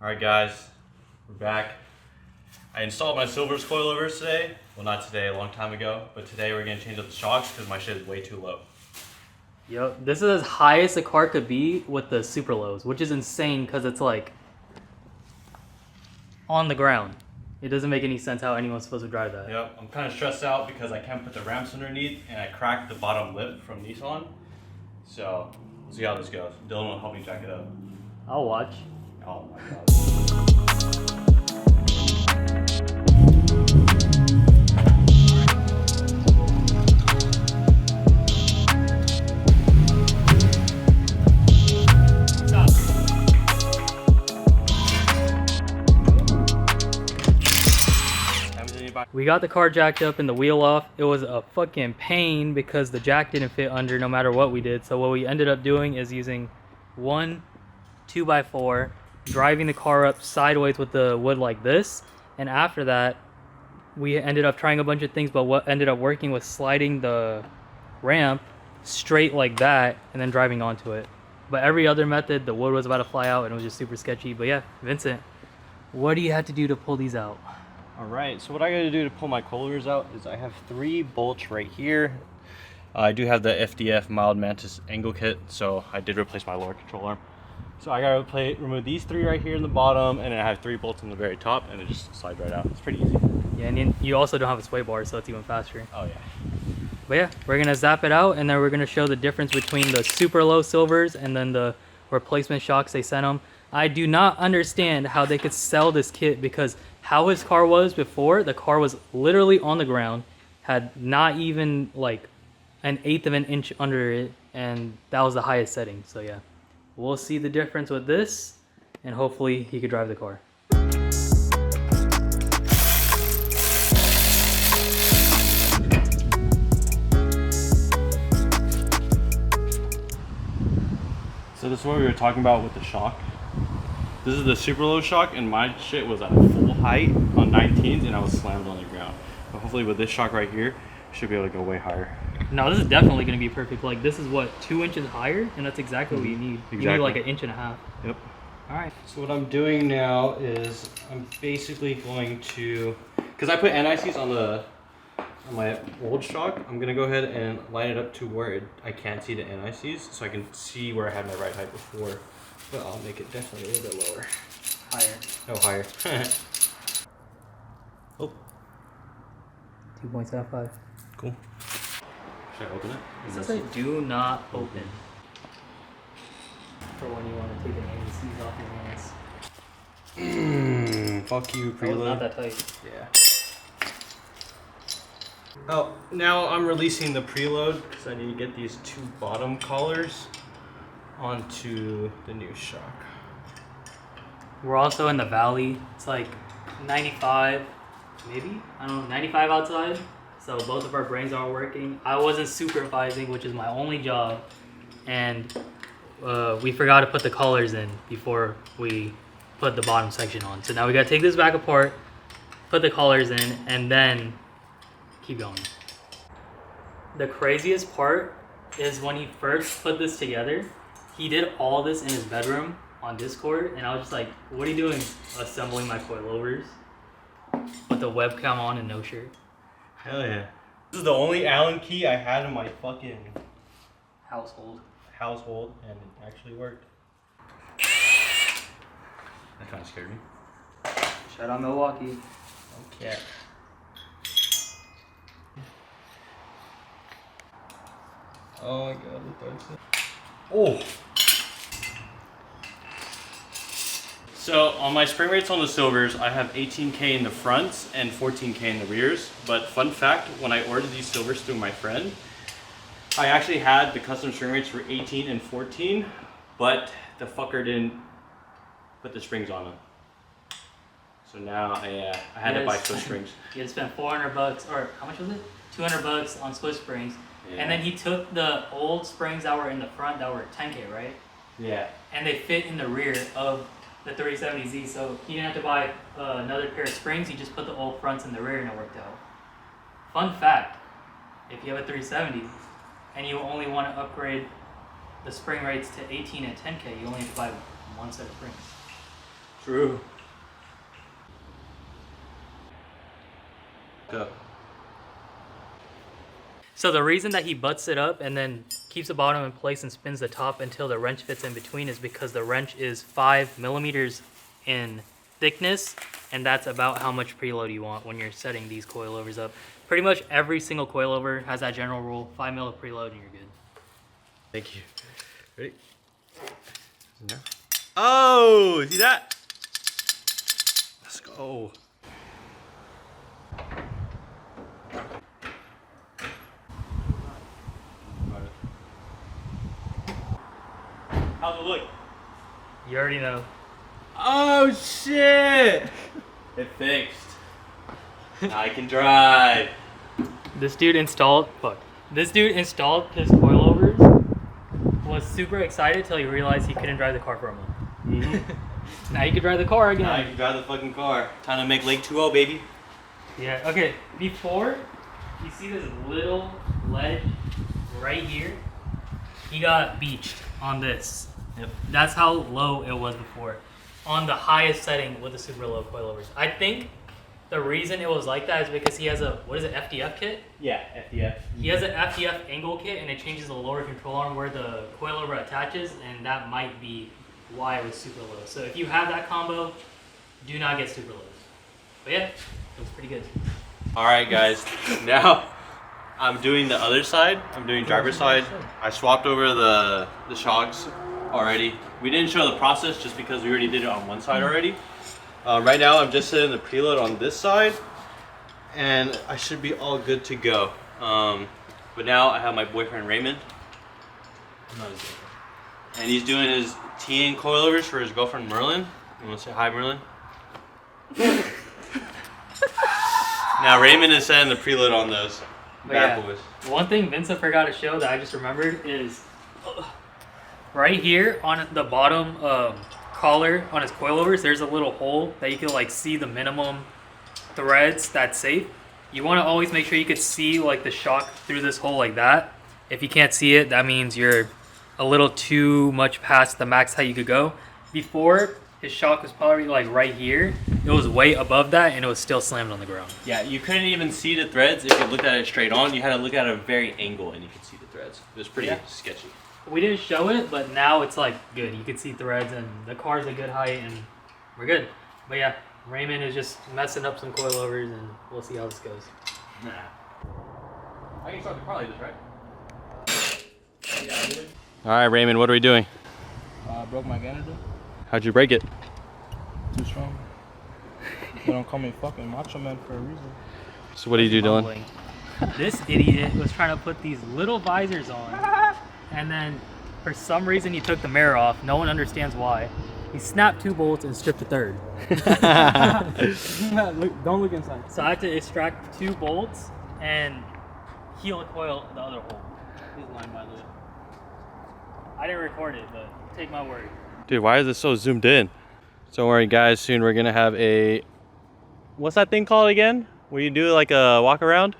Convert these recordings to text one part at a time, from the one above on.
Alright guys, we're back. I installed my Silver's coilovers today. Well, not today, a long time ago, but today we're gonna change up the shocks because my shit is way too low. Yo, this is as high as the car could be with the super lows, which is insane because it's like on the ground. It doesn't make any sense how anyone's supposed to drive that. Yep, I'm kind of stressed out because I can't put the ramps underneath and I cracked the bottom lip from Nissan. So, we'll see how this goes. Dylan will help me jack it up. I'll watch. Oh my god. We got the car jacked up and the wheel off. It was a fucking pain because the jack didn't fit under no matter what we did. So what we ended up doing is using one 2x4, driving the car up sideways with the wood like this. And after that, we ended up trying a bunch of things, but what ended up working was sliding the ramp straight like that and then driving onto it. But every other method, the wood was about to fly out and it was just super sketchy. But yeah, Vincent, what do you have to do to pull these out? Alright, so what I gotta do to pull my coilovers out is I have 3 bolts right here. I do have the FDF mild mantis angle kit, so I did replace my lower control arm. So I gotta remove these 3 right here in the bottom, and then I have 3 bolts on the very top, and it just slides right out. It's pretty easy. Yeah, and you also don't have a sway bar, so it's even faster. Oh yeah. But yeah, we're gonna zap it out, and then we're gonna show the difference between the super low silvers and then the replacement shocks they sent them. I do not understand how they could sell this kit because how his car was before, the car was literally on the ground, had not even like an eighth of an inch under it, and that was the highest setting. So yeah, we'll see the difference with this, and hopefully he could drive the car. So this is what we were talking about with the shock. This is the super low shock, and my shit was at full height on 19s and I was slammed on the ground. But hopefully with this shock right here, should be able to go way higher. No, this is definitely going to be perfect. Like this is what, 2 inches higher, and that's exactly what you need. Exactly. You need like 1.5 inches. Yep. All right. So what I'm doing now is I'm basically going to, because I put NICs on my old shock, I'm gonna go ahead and line it up to where I can't see the NICs, so I can see where I had my right height before. But I'll make it definitely a little bit lower. Higher. No, higher. Oh. 2.75. Cool. Should I open it? It says do not open. For when you want to take the ACs off your hands. Fuck you, That was preload. not that tight. Yeah. Oh, now I'm releasing the preload because I need to get these 2 bottom collars onto the new shock. We're also in the valley. It's like 95, maybe? I don't know, 95 outside. So both of our brains aren't working. I wasn't supervising, which is my only job. And we forgot to put the collars in before we put the bottom section on. So now we gotta take this back apart, put the collars in, and then keep going. The craziest part is when he first put this together, he did all this in his bedroom on Discord, and I was just like, what are you doing assembling my coilovers with the webcam on and no shirt? Hell yeah. This is the only Allen key I had in my fucking household, and it actually worked. That kind of scared me. Shout out Milwaukee. Okay. Oh my god, the darts. Oh! So on my spring rates on the silvers, I have 18K in the fronts and 14K in the rears. But fun fact, when I ordered these silvers through my friend, I actually had the custom spring rates for 18 and 14, but the fucker didn't put the springs on them. So now I had to buy Swiss springs. You had to spend $400, or how much was it? $200 on Swiss springs. Yeah. And then he took the old springs that were in the front that were 10K, right? Yeah. And they fit in the rear of the 370Z, so he didn't have to buy another pair of springs. He just put the old fronts in the rear and it worked out. Fun fact, if you have a 370 and you only want to upgrade the spring rates to 18 and 10K, you only have to buy one set of springs. True. Go. So the reason that he butts it up and then keeps the bottom in place and spins the top until the wrench fits in between is because the wrench is 5 millimeters in thickness, and that's about how much preload you want when you're setting these coilovers up. Pretty much every single coilover has that general rule, 5 mil of preload and you're good. Thank you. Ready? No. Oh, see that? Let's go. How's it look? You already know. Oh shit! It fixed. Now I can drive. This dude installed his coilovers, was super excited till he realized he couldn't drive the car for a month. Mm-hmm. Now you can drive the car again. Now I can drive the fucking car. Time to make Lake 2-0, baby. Yeah, okay. Before, you see this little ledge right here? He got beached on this. Yep. That's how low it was before. On the highest setting with the super low coilovers. I think the reason it was like that is because he has a, what is it, FDF kit? Yeah, FDF. He has an FDF angle kit and it changes the lower control arm where the coilover attaches, and that might be why it was super low. So if you have that combo, do not get super low. But yeah, looks pretty good. Alright guys, now I'm doing the other side. I'm doing driver's side. I swapped over the shocks already. We didn't show the process just because we already did it on one side already. Right now I'm just setting the preload on this side and I should be all good to go. But now I have my boyfriend Raymond. I'm not his boyfriend. And he's doing his TN coilovers for his girlfriend Merlin. You want to say hi, Merlin? Now Raymond is setting the preload on those bad boys. One thing Vincent forgot to show that I just remembered is right here on the bottom collar on his coilovers, there's a little hole that you can like see the minimum threads that's safe. You want to always make sure you could see like the shock through this hole like that. If you can't see it, that means you're a little too much past the max height you could go. Before, his shock was probably like right here. It was way above that and it was still slammed on the ground. Yeah, you couldn't even see the threads if you looked at it straight on. You had to look at a very angle and you could see the threads. It was pretty sketchy. We didn't show it, but now it's like good. You can see threads and the car's a good height and we're good. But yeah, Raymond is just messing up some coilovers and we'll see how this goes. Nah. I can start the car like this, right? Alright Raymond, what are we doing? I broke my gander. How'd you break it? Too strong. They don't call me fucking macho man for a reason. So what do you do, Dylan? This idiot was trying to put these little visors on, and then for some reason he took the mirror off. No one understands why. He snapped 2 bolts and stripped a 3rd. Don't look inside. So I had to extract 2 bolts and heel and coil the other hole. He's lying, by the way. I didn't record it, but take my word. Dude, why is this so zoomed in? Don't worry guys, soon we're gonna have a, what's that thing called again? Where you do like a walk around?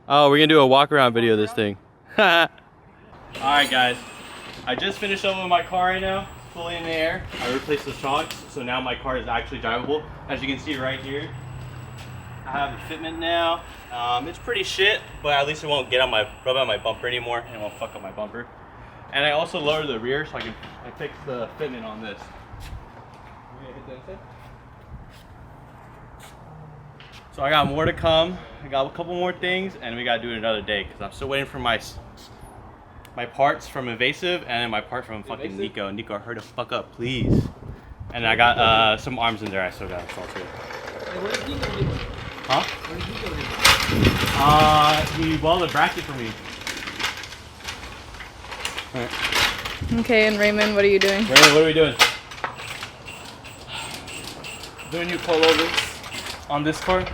Oh, we're gonna do a walk around video of this thing. Alright guys, I just finished up with my car right now, fully in the air. I replaced the shocks, so now my car is actually drivable. As you can see right here, I have the fitment now. It's pretty shit, but at least it won't rub on my bumper anymore and it won't fuck up my bumper. And I also lowered the rear so I fixed the fitment on this. So I got more to come. I got a couple more things and we gotta do it another day because I'm still waiting for my parts from Evasive and my part from fucking Nico. Nico, hurry the fuck up, please. And I got some arms in there I still gotta install too. Huh? He welded a bracket for me. Alright. Okay, and Raymond, what are you doing? Raymond, what are we doing? Doing new coilovers on this car.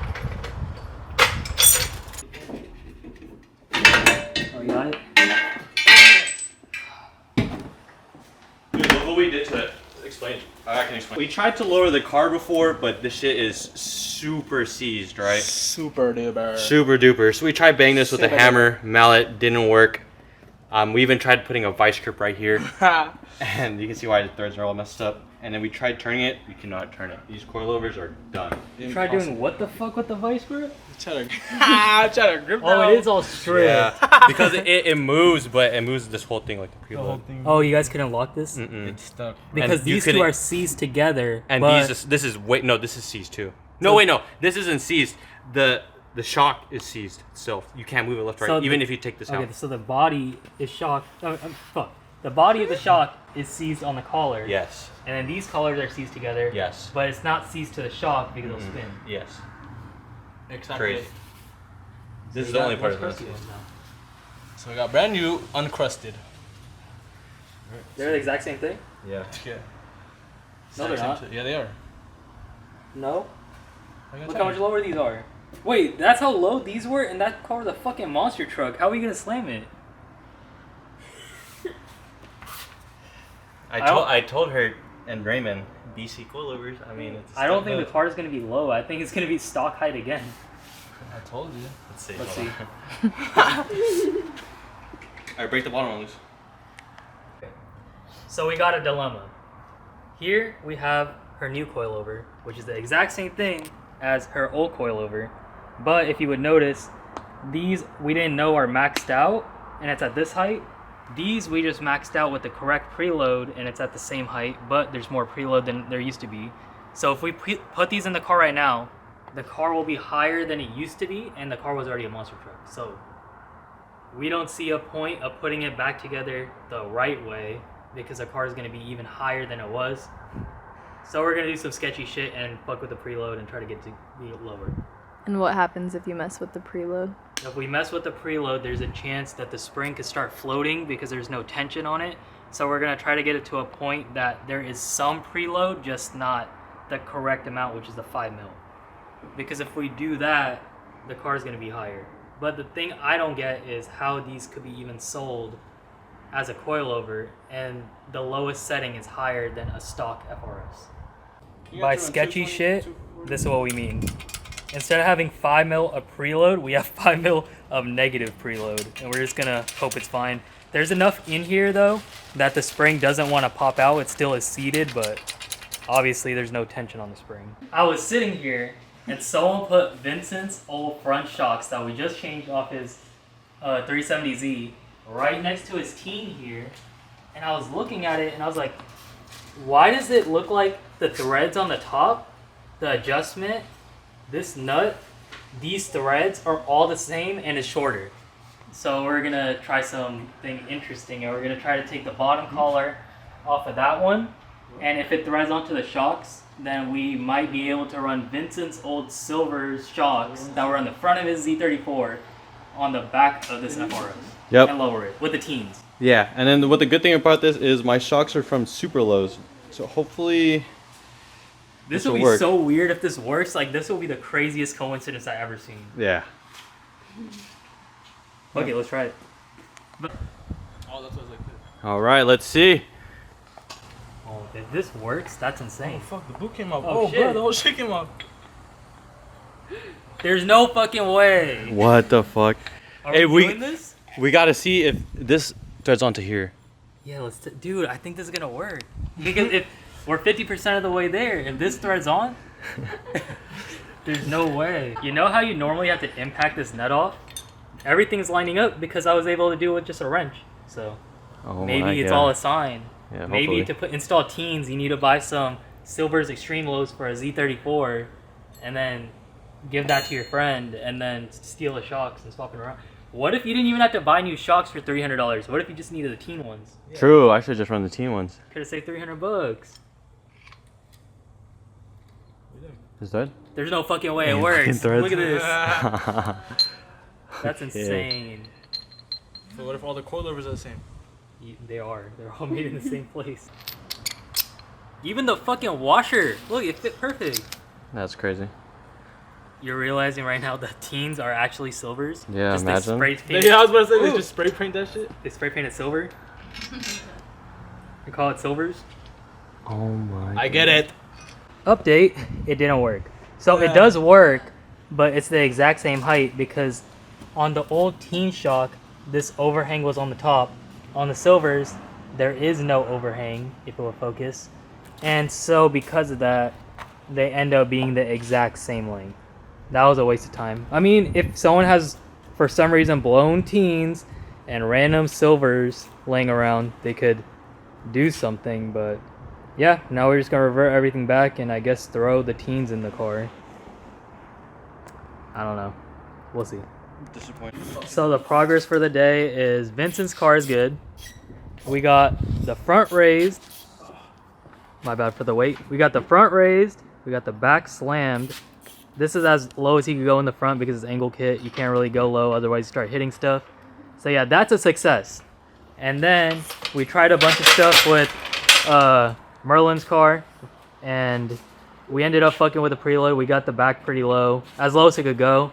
Oh, you got it? Dude, look what we did to it. Explain. I can explain. We tried to lower the car before, but this shit is super seized, right? Super duper. Super duper. So we tried banging this with a hammer, mallet, didn't work. We even tried putting a vice grip right here. And you can see why the threads are all messed up. and then we tried turning it. We cannot turn it. These coilovers are done. Try doing what the fuck with the vice grip? Try to grip Oh, it is all straight. Yeah, because it moves, but it moves this whole thing like the the whole preload. thing. Oh, you guys couldn't lock this? It's stuck. Because And you these two couldn't- are seized together. And but this is this is seized too. No, wait, no, this isn't seized. The shock is seized itself. You can't move it left, right, So even the- if you take this okay, out. so the body is shocked. Fuck. The body of the shock is seized on the collar. Yes. And then these collars are seized together. Yes. But it's not seized to the shock because it'll spin. Yes. Exactly. Crazy. This is the only part of this. So we got brand new, uncrusted. They're the exact same thing? Yeah. Yeah. No, they're not. Yeah, they are. No. I gotta Look tell how much you. lower these are. Wait, that's how low these were? And that car was a fucking monster truck. How are we gonna slam it? I told her and Raymond, BC coilovers. I mean, it's. I don't think the car is gonna be low. I think it's gonna be stock height again. I told you. Let's see. Let's hold see. on. Alright, break the bottom on loose. So we got a dilemma. Here we have her new coilover, which is the exact same thing as her old coilover. But if you would notice, these we didn't know are maxed out, and it's at this height. These we just maxed out with the correct preload, and it's at the same height, but there's more preload than there used to be. So if we put these in the car right now, the car will be higher than it used to be, and the car was already a monster truck. So we don't see a point of putting it back together the right way, because the car is going to be even higher than it was. So we're going to do some sketchy shit and fuck with the preload and try to get it to be lower. And what happens if you mess with the preload? If we mess with the preload, there's a chance that the spring could start floating because there's no tension on it. So we're going to try to get it to a point that there is some preload, just not the correct amount, which is the 5 mil. Because if we do that, the car is going to be higher. But the thing I don't get is how these could be even sold as a coilover, and the lowest setting is higher than a stock FRS. By sketchy shit, this is what we mean. Instead of having 5 mil of preload, we have 5 mil of negative preload, and we're just gonna hope it's fine. There's enough in here though that the spring doesn't want to pop out. It still is seated, but obviously there's no tension on the spring. I was sitting here and someone put Vincent's old front shocks that we just changed off his 370Z right next to his teen here, and I was looking at it and I was like, why does it look like the threads on the top, the adjustment, this nut, these threads are all the same and it's shorter? So we're gonna try something interesting, and we're gonna try to take the bottom collar off of that one, and if it threads onto the shocks, then we might be able to run Vincent's old silver shocks that were on the front of his Z34 on the back of this FRS. Yep. And lower it with the teens. Yeah, and then what the good thing about this is my shocks are from super lows, so hopefully This will will be work. so weird if this works. Like, this will be the craziest coincidence I've ever seen. Yeah. Okay, let's try it. Oh, that's what it's like this. All right, let's see. Oh, if this works, that's Oh insane. fuck, the boot came up. Oh, Oh, shit. bro, the whole shit came up. There's no fucking way. What the fuck? Are Hey, we doing this? We gotta see if this threads onto here. Yeah, dude, I think this is gonna work. Because if we're 50% of the way there, if this threads on, there's no way. You know how you normally have to impact this nut off? Everything's lining up because I was able to do it with just a wrench. So Oh maybe it's all a sign. Yeah, Maybe hopefully. to install teens, you need to buy some Silver's Extreme Lows for a Z34, and then give that to your friend, and then steal the shocks and swap it around. What if you didn't even have to buy new shocks for $300? What if you just needed the teen ones? True, I should just run the team ones. Could have saved $300. Is that? There's no fucking way it Fucking works. threads. Look at this. Yeah. That's Okay. insane. So what if all the coilovers are the same? They are. They're all made in the same place. Even the fucking washer. Look, it fit perfect. That's crazy. You're realizing right now that teens are actually silvers. Yeah, Just they imagine. spray paint. Yeah, I was about to say, they Ooh. just spray paint that shit. They spray painted silver. We call it silvers. Oh my. I get it. Update, it didn't work. So Yeah. it does work, but it's the exact same height because on the old teen shock, this overhang was on the top. On the silvers, there is no overhang, if it will focus. And so because of that, they end up being the exact same length. That was a waste of time. I mean, if someone has, for some reason, blown teens and random silvers laying around, they could do something. But yeah, now we're just gonna revert everything back and I guess throw the teens in the car. I don't know. We'll see. Disappointed. So the progress for the day is Vincent's car is good. We got the front raised. My bad for the weight. We got the front raised. We got the back slammed. This is as low as he could go in the front because it's angle kit. You can't really go low, otherwise you start hitting stuff. So yeah, that's a success. And then we tried a bunch of stuff with Merlin's car, and we ended up fucking with the preload. We got the back pretty low, as low as it could go.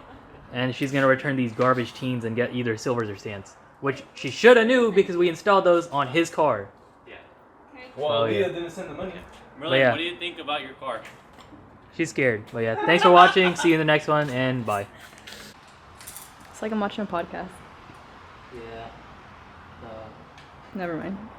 And she's gonna return these garbage teens and get either silvers or stands, which she should have knew because we installed those on his car. Yeah. Well, yeah. Leah didn't send the money. Merlin, yeah. what do you think about your car? She's scared. But yeah, thanks for watching. See you in the next one, and bye. It's like I'm watching a podcast. Yeah. Never mind.